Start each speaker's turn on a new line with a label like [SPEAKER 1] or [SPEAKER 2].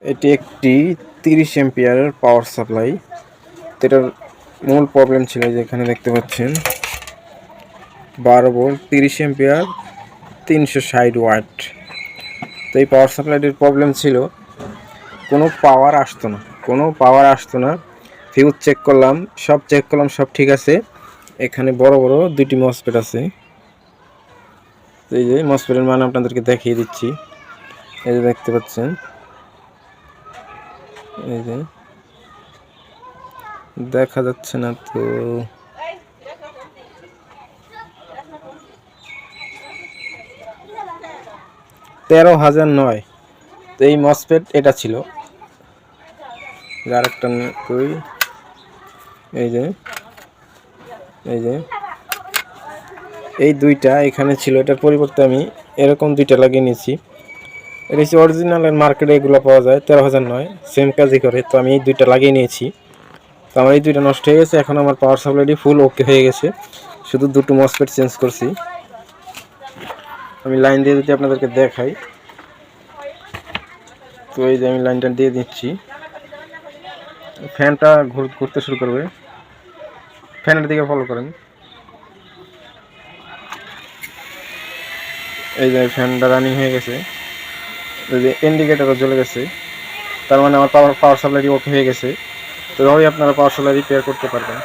[SPEAKER 1] এটি একটি 30 এম্পিয়ারের power supply. এটার মূল প্রবলেম ছিল যেখানে দেখতে পাচ্ছেন 12 ভোল্ট 30 এম্পিয়ার 360 ওয়াট। তো এই পাওয়ার সাপ্লাইটির প্রবলেম ছিল কোনো পাওয়ার আসতো না। ফিউজ চেক করলাম, সব ঠিক আছে। এখানে বড় বড় দুইটি মসফেট আছে। এই যে মসফেটের মান আপনাদেরকে দেখিয়ে দিচ্ছি। এই যে দেখতে পাচ্ছেন, এই যে দেখা যাচ্ছে না তো, 13,009। তো এই মসফেট এটা ছিল। আরেকটা কই, এই যে এই দুইটা এখানে ছিল, এটার পরিবর্তে আমি এরকম দুইটা লাগিয়ে নিয়েছি। এটা হচ্ছে অরিজিনালের, মার্কেটে এগুলো পাওয়া যায় 13,009, সেম কাজই করে। তো আমি এই দুইটা লাগিয়ে নিয়েছি। তো আমার এই দুইটা নষ্ট হয়ে গেছে। এখন আমার পাওয়ার সাপ্লাইটি ফুল ওকে হয়ে গেছে, শুধু দুটো মসফেট চেঞ্জ করছি। আমি লাইন দিয়ে যদি আপনাদেরকে দেখাই, তো এই যে আমি লাইনটা দিয়ে দিচ্ছি। ফ্যানটা ঘুরতে শুরু করবে, ফ্যানের দিকে ফলো করেন। এই যে ফ্যানটা রানিং হয়ে গেছে, এই যে ইন্ডিকেটরও জ্বলে গেছে। তার মানে আমার পাওয়ার সাপ্লাইটি ওকে হয়ে গেছে। তো এভাবেই আপনারা পাওয়ার সাপ্লাই রিপেয়ার করতে পারবেন।